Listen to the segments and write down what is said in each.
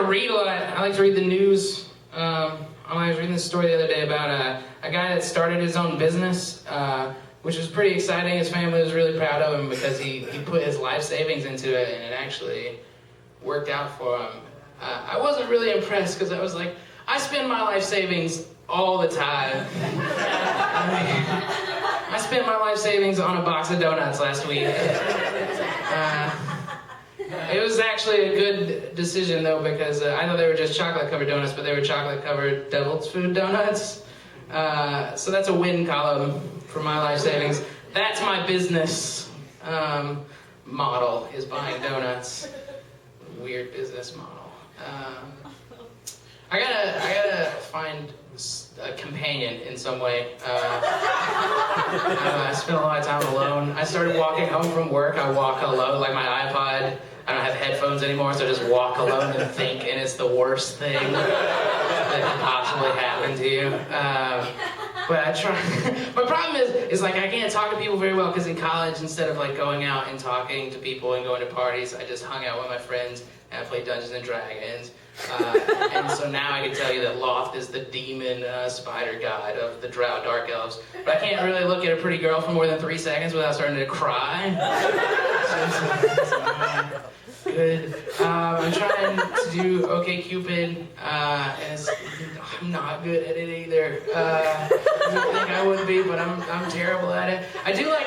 read a lot. I like to read the news. I was reading this story the other day about a guy that started his own business, which was pretty exciting. His family was really proud of him because he put his life savings into it, and it actually worked out for him. I wasn't really impressed because I was like, I spend my life savings all the time. I spent my life savings on a box of donuts last week. It was actually a good decision though, because I thought they were just chocolate-covered donuts, but they were chocolate-covered devil's food donuts. So that's a win column for my life savings. That's my business model, is buying donuts. Weird business model. I gotta find a companion in some way. I spend a lot of time alone. I started walking home from work. I walk alone, like my iPod. I don't have headphones anymore, so I just walk alone and think, and it's the worst thing that could possibly happen to you. But I try. My problem is like I can't talk to people very well, because in college, instead of like going out and talking to people and going to parties, I just hung out with my friends and I played Dungeons and Dragons. And so now I can tell you that Loth is the demon spider god of the Drow Dark Elves. But I can't really look at a pretty girl for more than 3 seconds without starting to cry. Good. I'm trying to do OkCupid, and I'm not good at it either. I didn't think I would be, but I'm terrible at it. I do I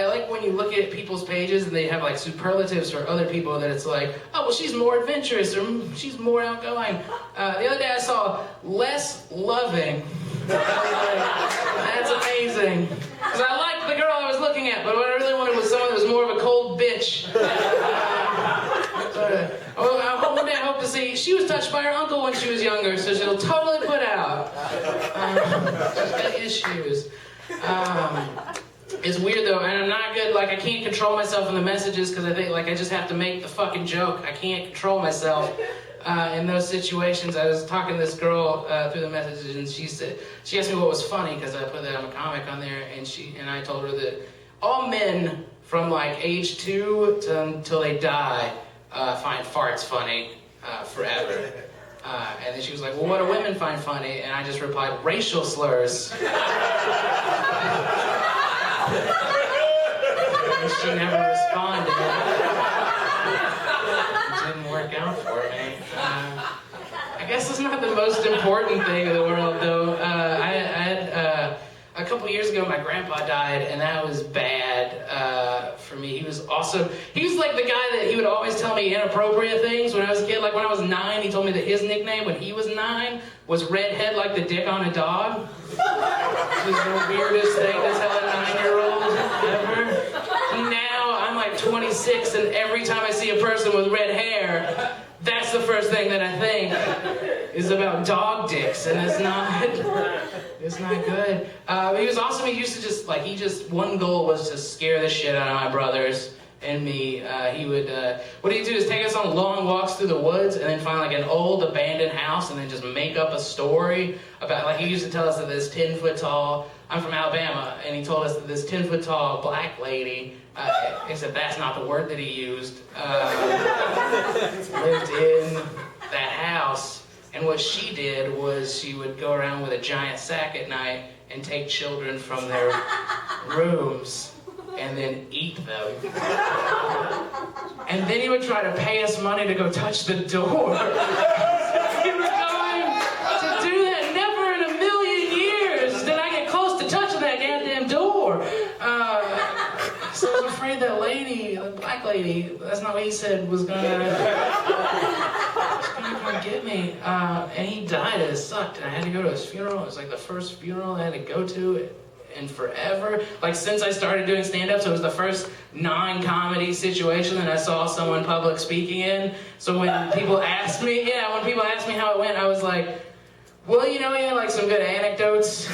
like when you look at people's pages and they have like superlatives for other people, that it's like, oh, well, she's more adventurous, or she's more outgoing. The other day I saw less loving. That's amazing. Because I liked the girl I was looking at, but what I really wanted was someone that was more of a cold bitch. One day I hope to see, she was touched by her uncle when she was younger, so she'll totally put out. She's got issues. It's weird though, and I'm not good, like I can't control myself in the messages, because I think like I just have to make the fucking joke. I can't control myself in those situations. I was talking to this girl through the messages, and she asked me what was funny, because I put that I'm a comic on there, and I told her that all men from like age 2 until they die find farts funny forever. And then she was like, well, what do women find funny? And I just replied, racial slurs. And she never responded. It didn't work out for me. I guess it's not the most important thing in the world, though. I had a couple years ago, my grandpa died, and that was bad for me. He was like the guy that he would always tell me inappropriate things when I was a kid. Like when I was 9, he told me that his nickname when he was 9 was redhead like the dick on a dog. Which is the weirdest thing to tell a 9-year-old ever. Now I'm like 26, and every time I see a person with red hair, that's the first thing that I think is about dog dicks, and it's not good. He was awesome. He used to one goal was to scare the shit out of my brothers and me. What he'd do is take us on long walks through the woods, and then find like an old abandoned house, and then just make up a story about, like he used to tell us that this 10-foot tall, I'm from Alabama, and he told us that this 10-foot tall black lady, he said that's not the word that he used, lived in that house. And what she did was she would go around with a giant sack at night and take children from their rooms and then eat them. And then he would try to pay us money to go touch the door. He was going to do that. Never in a million years did I get close to touching that goddamn door. So I was afraid that lady, the black lady, that's not what he said, was gonna get me. And he died, and it sucked, and I had to go to his funeral. It was like the first funeral I had to go to in forever. Like since I started doing stand-up, so it was the first non-comedy situation that I saw someone public speaking in. So when people asked me how it went, I was like, well, he had like some good anecdotes.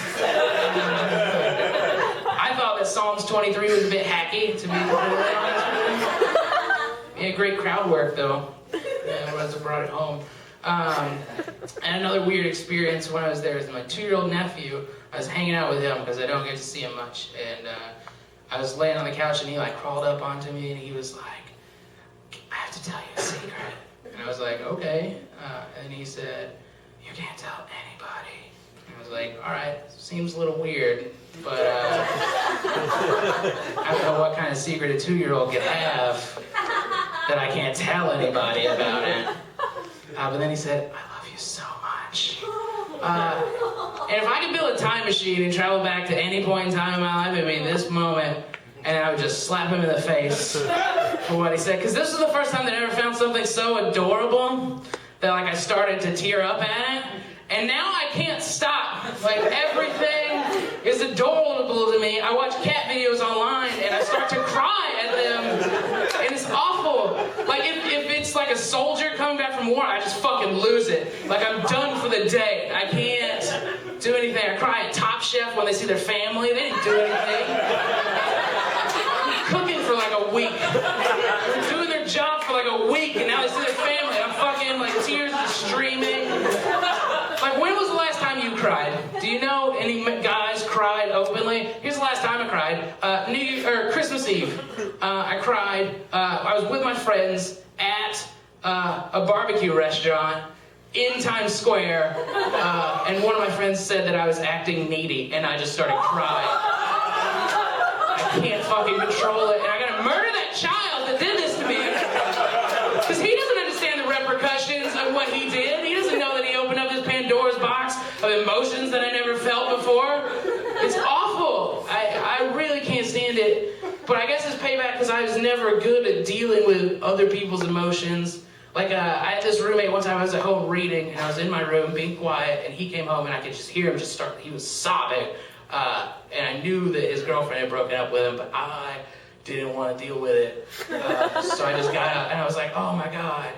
I thought that Psalms 23 was a bit hacky, to be completely honest with you. He had great crowd work, though. Yeah, I must have brought it home. And another weird experience when I was there is my 2-year-old nephew. I was hanging out with him because I don't get to see him much. And I was laying on the couch, and he like crawled up onto me, and he was like, I have to tell you a secret. And And I was like, okay. And he said, you can't tell anybody. And I was like, all right, seems a little weird, but I don't know what kind of secret a 2-year-old could have that I can't tell anybody about it. But then he said, I love you so much. And if I could build a time machine and travel back to any point in time in my life, it'd be this moment, and I would just slap him in the face for what he said. Because this was the first time that I ever found something so adorable that like I started to tear up at it. And now I can't stop. Like everything is adorable to me. I watch cat videos online and I start to cry at them. And it's awful. Like if it's like a soldier coming back from war, I just fucking lose it. Like I'm done for the day. I can't do anything. I cry at Top Chef when they see their family. They didn't do anything. Cooking for like a week. They're doing their job for like a week and now they see their family. I'm fucking like tears are streaming. Like when was the last time you cried? Do you know any guys cried openly? Here's the last time I cried. Christmas Eve. I cried. I was with my friends at a barbecue restaurant in Times Square, and one of my friends said that I was acting needy, and I just started crying. I can't fucking control it, and I gotta murder that child that did this to me. Because he doesn't understand the repercussions of what he did. He doesn't know that he opened up this Pandora's box of emotions that I never felt before. It's awful. I really can't stand it. But I guess it's payback because I was never good at dealing with other people's emotions. Like, I had this roommate one time, I was at home reading, and I was in my room being quiet, and he came home, and I could just hear him just start, he was sobbing. And I knew that his girlfriend had broken up with him, but I didn't want to deal with it. So I just got up, and I was like, oh my God,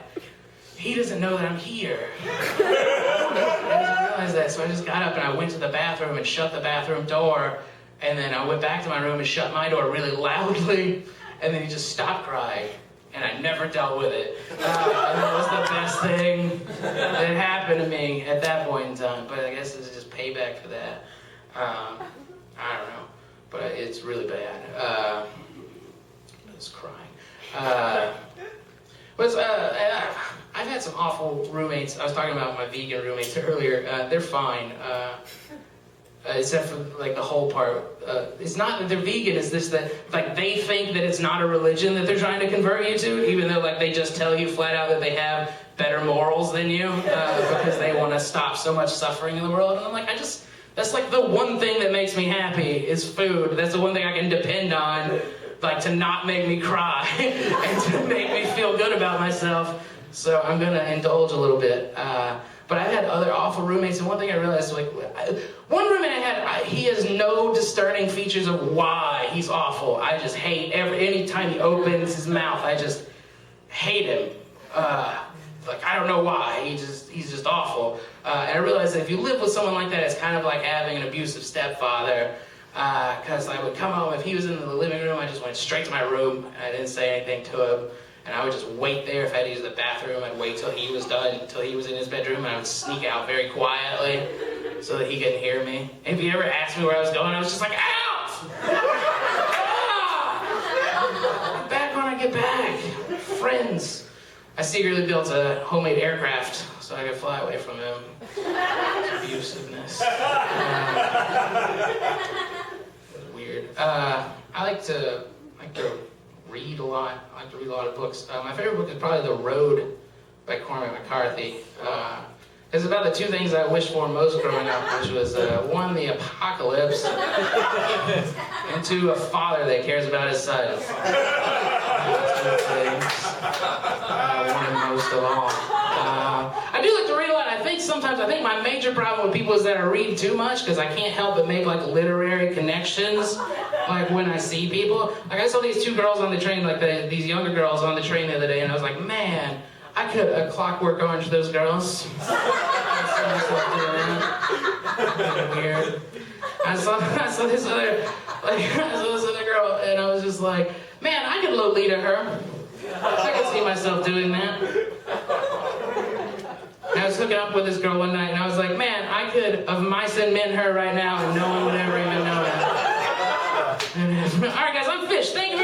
he doesn't know that I'm here. I didn't realize that, so I just got up, and I went to the bathroom and shut the bathroom door, and then I went back to my room and shut my door really loudly, and then he just stopped crying. And I never dealt with it. And that was the best thing that happened to me at that point in time. But I guess it's just payback for that. I don't know. But it's really bad. I was crying. I've had some awful roommates. I was talking about my vegan roommates earlier. They're fine. Except for like the whole part, it's not that they're vegan, it's this that like they think that it's not a religion that they're trying to convert you to, even though like they just tell you flat out that they have better morals than you, because they want to stop so much suffering in the world. And I'm like, that's like the one thing that makes me happy is food. That's the one thing I can depend on, like to not make me cry and to make me feel good about myself. So I'm gonna indulge a little bit. But I've had other awful roommates, and one thing I realized, like, one roommate I had, he has no discerning features of why he's awful. I just hate any time he opens his mouth, I just hate him. Like, I don't know why, he's just awful. And I realized that if you live with someone like that, it's kind of like having an abusive stepfather. Because I would come home, if he was in the living room, I just went straight to my room, I didn't say anything to him. And I would just wait there. If I had to use the bathroom, I'd wait till he was done, until he was in his bedroom, and I would sneak out very quietly so that he couldn't hear me. And if he ever asked me where I was going, I was just like, out! Ah! Back when I get back. Friends. I secretly built a homemade aircraft so I could fly away from him. Abusiveness. It was weird. I like to read a lot. I like to read a lot of books. My favorite book is probably The Road by Cormac McCarthy. It's about the two things I wished for most growing up, which was one, the apocalypse, and two, a father that cares about his son. Those two things I wanted most of all. I do like to read a lot. I think my major problem with people is that I read too much because I can't help but make like literary connections. Like when I see people, like I saw these two girls on the train, like these younger girls on the train the other day, and I was like, man, I could A Clockwork Orange those girls. Weird. I saw this other girl, and I was just like, man, I could Lolita her. I could see myself doing that. And I was hooking up with this girl one night, and I was like, man, I could of mice and men her right now, and no one would ever even know it. All right, guys, I'm Fish. Thank you very much.